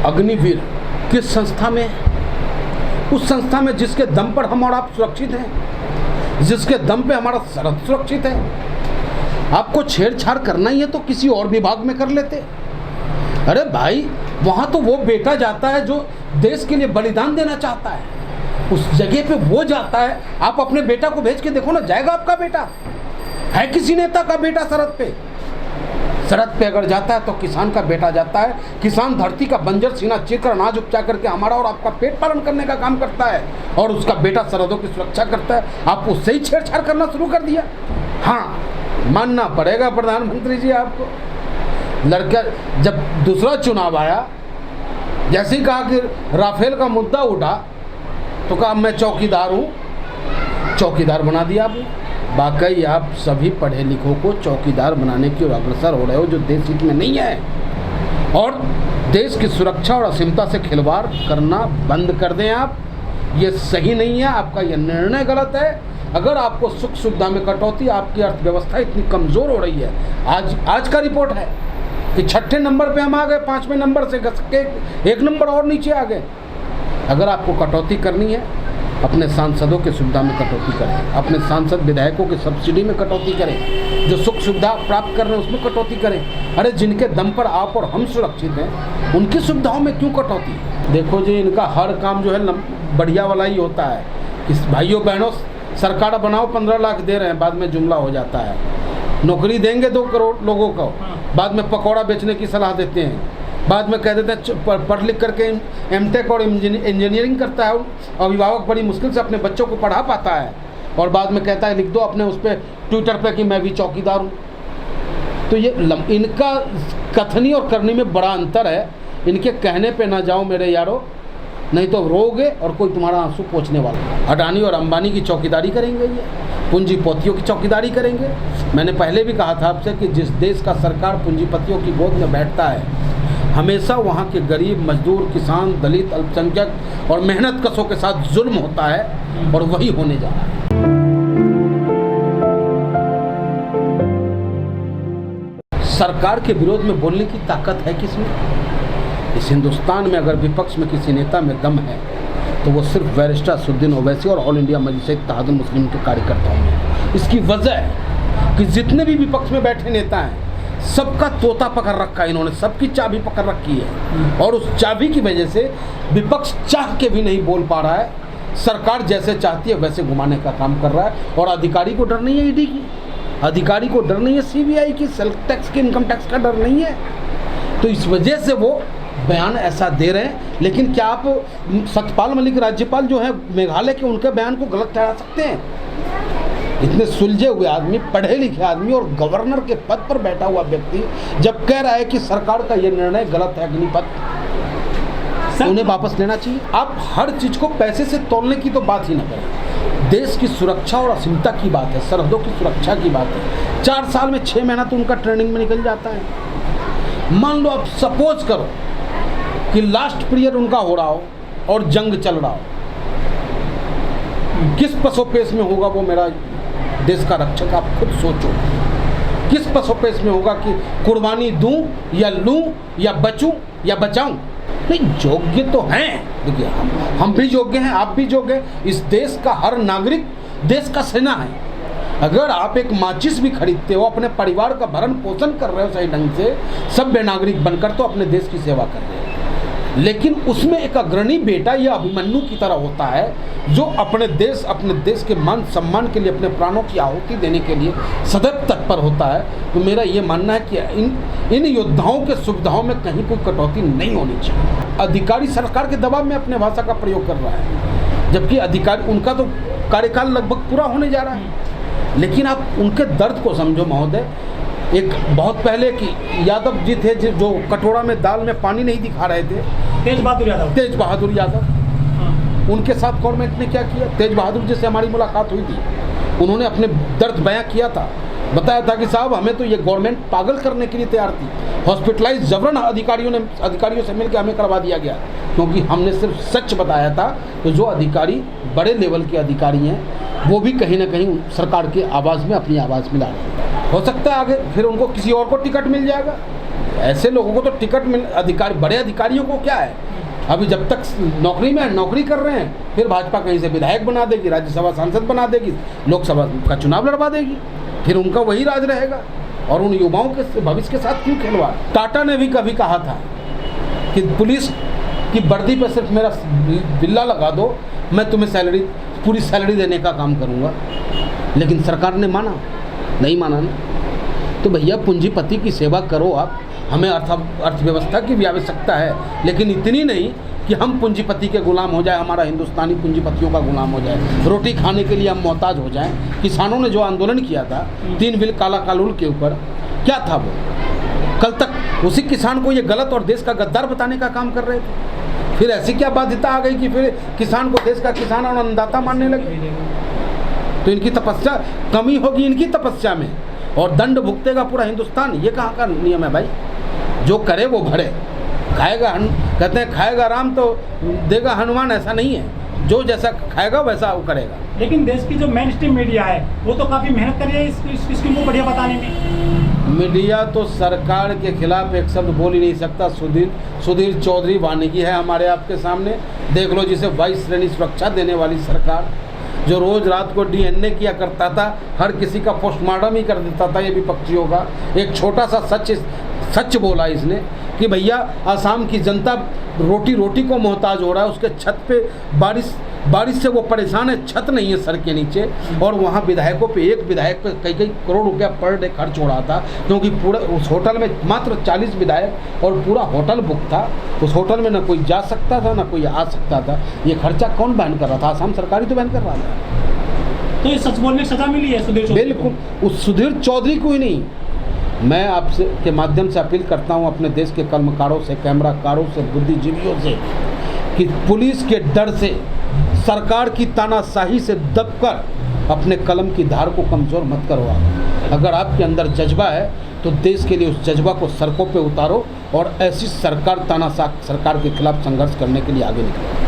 अग्निवीर किस संस्था में है? उस संस्था में जिसके दम पर हम और आप सुरक्षित हैं, जिसके दम पे हमारा सरहद सुरक्षित है। आपको छेड़छाड़ करना ही है तो किसी और विभाग में कर लेते। अरे भाई, वहाँ तो वो बेटा जाता है जो देश के लिए बलिदान देना चाहता है, उस जगह पे वो जाता है। आप अपने बेटा को भेज के देखो ना, जाएगा आपका बेटा? है किसी नेता का बेटा सरहद पे? सरहद पे अगर जाता है तो किसान का बेटा जाता है। किसान धरती का बंजर सीना चीर कर अनाज उपजा करके हमारा और आपका पेट पालन करने का काम करता है, और उसका बेटा सरहदों की सुरक्षा करता है। आप उससे ही छेड़छाड़ करना शुरू कर दिया। हाँ, मानना पड़ेगा प्रधानमंत्री जी आपको। लड़का जब दूसरा चुनाव आया, जैसे ही कहा कि राफेल का मुद्दा उठा तो कहा मैं चौकीदार हूँ, चौकीदार बना दिया आपने। वाकई आप सभी पढ़े लिखों को चौकीदार बनाने की ओर अग्रसर हो रहे हो, जो देश हित में नहीं है। और देश की सुरक्षा और असीमता से खिलवाड़ करना बंद कर दें आप। ये सही नहीं है, आपका यह निर्णय गलत है। अगर आपको सुख सुविधा में कटौती, आपकी अर्थव्यवस्था इतनी कमज़ोर हो रही है। आज का रिपोर्ट है कि 6ठे नंबर पे हम आ गए, 5वें नंबर से घस के 1 नंबर और नीचे आ गए। अगर आपको कटौती करनी है, अपने सांसदों की सुविधा में कटौती करें, अपने सांसद विधायकों की सब्सिडी में कटौती करें, जो सुख सुविधा प्राप्त कर रहे हैं उसमें कटौती करें। अरे जिनके दम पर आप और हम सुरक्षित हैं, उनकी सुविधाओं में क्यों कटौती? देखो जी, इनका हर काम जो है बढ़िया वाला ही होता है कि भाइयों बहनों सरकार बनाओ, 15 लाख दे रहे हैं, बाद में जुमला हो जाता है। नौकरी देंगे 2 करोड़ लोगों को, बाद में पकौड़ा बेचने की सलाह देते हैं, बाद में कह देते हैं पढ़ लिख करके एमटेक और इंजीनियरिंग करता है अभिभावक, बड़ी मुश्किल से अपने बच्चों को पढ़ा पाता है, और बाद में कहता है लिख दो अपने उस पर ट्विटर पे कि मैं भी चौकीदार हूँ। तो ये इनका कथनी और करनी में बड़ा अंतर है। इनके कहने पे ना जाओ मेरे यारो, नहीं तो रोगे और कोई तुम्हारा आंसू पोंछने वाला। अडानी और अंबानी की चौकीदारी करेंगे, ये पूंजीपतियों की चौकीदारी करेंगे। मैंने पहले भी कहा था आपसे कि जिस देश का सरकार पूंजीपतियों की गोद में बैठता है, हमेशा वहाँ के गरीब, मजदूर, किसान, दलित, अल्पसंख्यक और मेहनत कशों के साथ जुल्म होता है, और वही होने जा रहा है। सरकार के विरोध में बोलने की ताकत है किसमें? इस हिंदुस्तान में अगर विपक्ष में किसी नेता में दम है तो वो सिर्फ बैरिस्टर असदुद्दीन ओवैसी और ऑल इंडिया मजलिस इत्तेहादुल मुस्लिमीन के कार्यकर्ताओं में। इसकी वजह है कि जितने भी विपक्ष में बैठे नेता हैं, सबका तोता पकड़ रखा है इन्होंने, सबकी चाबी पकड़ रखी है, और उस चाबी की वजह से विपक्ष चाह के भी नहीं बोल पा रहा है। सरकार जैसे चाहती है वैसे घुमाने का काम कर रहा है, और अधिकारी को डर नहीं है ईडी की, अधिकारी को डर नहीं है सीबीआई की, सेल्फ टैक्स की, इनकम टैक्स का डर नहीं है। तो इस वजह से वो बयान ऐसा दे रहे हैं। लेकिन क्या आप सत्यपाल मलिक राज्यपाल जो है मेघालय के, उनके बयान को गलत ठहरा सकते हैं? इतने सुलझे हुए आदमी, पढ़े लिखे आदमी और गवर्नर के पद पर बैठा हुआ व्यक्ति जब कह रहा है कि सरकार का ये निर्णय गलत है अग्निपथ, तो उन्हें वापस लेना चाहिए। आप हर चीज को पैसे से तोलने की तो बात ही ना करें। देश की सुरक्षा और असीमता की बात है, सरहदों की सुरक्षा की बात है। 4 साल में 6 महीना तो उनका ट्रेनिंग में निकल जाता है। मान लो आप सपोज करो कि लास्ट पीरियड उनका हो रहा हो और जंग चल रहा हो, किस पसोपेश में होगा वो मेरा देश का रक्षक? आप खुद सोचो, किस पसोपेश में होगा कि कुर्बानी दूं या लूं या बचूं या बचाऊं? नहीं, योग्य तो हैं। देखिए, हम भी योग्य हैं, आप भी योग्य हैं। इस देश का हर नागरिक देश का सेना है। अगर आप एक माचिस भी खरीदते हो, अपने परिवार का भरण पोषण कर रहे हो सही ढंग से, सभ्य नागरिक बनकर, तो अपने देश की सेवा कर रहे हो। लेकिन उसमें एक अग्रणी बेटा या अभिमन्यु की तरह होता है जो अपने देश के मान सम्मान के लिए अपने प्राणों की आहुति देने के लिए सदैव तत्पर होता है। तो मेरा ये मानना है कि इन योद्धाओं के सुविधाओं में कहीं कोई कटौती नहीं होनी चाहिए। अधिकारी सरकार के दबाव में अपने भाषा का प्रयोग कर रहा है, जबकि अधिकारी, उनका तो कार्यकाल लगभग पूरा होने जा रहा है। लेकिन आप उनके दर्द को समझो महोदय। एक बहुत पहले की यादव जी थे जो कटोरा में दाल में पानी नहीं दिखा रहे थे, तेज बहादुर यादव। हाँ। उनके साथ गवर्नमेंट ने क्या किया? तेज बहादुर जी से हमारी मुलाकात हुई थी, उन्होंने अपने दर्द बयां किया था, बताया था कि साहब हमें तो ये गवर्नमेंट पागल करने के लिए तैयार थी। हॉस्पिटलाइज जबरन अधिकारियों से मिलकर हमें करवा दिया गया, क्योंकि हमने सिर्फ सच बताया था। तो जो अधिकारी बड़े लेवल के अधिकारी हैं वो भी कहीं ना कहीं सरकार की आवाज़ में अपनी आवाज़ मिला रहे हैं। हो सकता है आगे फिर उनको किसी और को टिकट मिल जाएगा, ऐसे लोगों को तो टिकट मिल, अधिकारी, बड़े अधिकारियों को क्या है, अभी जब तक नौकरी में नौकरी कर रहे हैं, फिर भाजपा कहीं से विधायक बना देगी, राज्यसभा सांसद बना देगी, लोकसभा का चुनाव लड़वा देगी, फिर उनका वही राज रहेगा। और उन युवाओं के भविष्य के साथ क्यों खिलवाड़। टाटा ने भी कभी कहा था कि पुलिस की वर्दी पर सिर्फ मेरा बिल्ला लगा दो, मैं तुम्हें सैलरी, पूरी सैलरी देने का काम करूँगा, लेकिन सरकार ने माना नहीं, माना ना। तो भैया पूंजीपति की सेवा करो आप, हमें अर्थव्यवस्था की भी आवश्यकता है, लेकिन इतनी नहीं कि हम पूंजीपति के गुलाम हो जाए, हमारा हिंदुस्तानी पूंजीपतियों का गुलाम हो जाए, रोटी खाने के लिए हम मोहताज हो जाएं। किसानों ने जो आंदोलन किया था 3 बिल काला कानून के ऊपर, क्या था वो? कल तक उसी किसान को ये गलत और देश का गद्दार बताने का काम कर रहे थे, फिर ऐसी क्या बाध्यता आ गई कि फिर किसान को देश का किसान और अन्नदाता मानने लगे। तो इनकी तपस्या, कमी होगी इनकी तपस्या में, और दंड भुगतेगा पूरा हिंदुस्तान। ये कहाँ का नियम है भाई? जो करे वो भरे, खाएगा, कहते हैं खाएगा राम तो देगा हनुमान, ऐसा नहीं है, जो जैसा खाएगा वैसा वो करेगा। लेकिन देश की जो मेन स्ट्रीम मीडिया है वो तो काफ़ी मेहनत कर रही है इसकी को बढ़िया बताने में। मीडिया तो सरकार के खिलाफ एक शब्द बोल ही नहीं सकता। सुधीर चौधरी वानिकी है हमारे आपके सामने, देख लो, जिसे 22 श्रेणी सुरक्षा देने वाली सरकार, जो रोज़ रात को DNA किया करता था, हर किसी का पोस्टमार्टम ही कर देता था ये विपक्षियों का। एक छोटा सा सच बोला इसने कि भैया आसाम की जनता रोटी को मोहताज हो रहा है, उसके छत पे बारिश से वो परेशान है, छत नहीं है सर के नीचे, और वहाँ विधायकों पे, एक विधायक पे कई करोड़ रुपया पर डे खर्च हो रहा था, क्योंकि पूरा उस होटल में मात्र 40 विधायक और पूरा होटल बुक था। उस होटल में न कोई जा सकता था, न कोई आ सकता था। ये खर्चा कौन बहन कर रहा था? आसाम सरकार ही तो बहन कर रहा था। तो ये सच बोलने की सजा मिली है सुधीर चौधरी? बिल्कुल, उस सुधीर चौधरी को ही नहीं, मैं आपसे के माध्यम से अपील करता हूं अपने देश के कलमकारों से, कैमराकारों से, बुद्धिजीवियों से, कि पुलिस के डर से, सरकार की तानाशाही से दबकर अपने कलम की धार को कमज़ोर मत करो आप। अगर आपके अंदर जज्बा है तो देश के लिए उस जज्बा को सड़कों पे उतारो और ऐसी तानाशाह सरकार के खिलाफ संघर्ष करने के लिए आगे निकलो।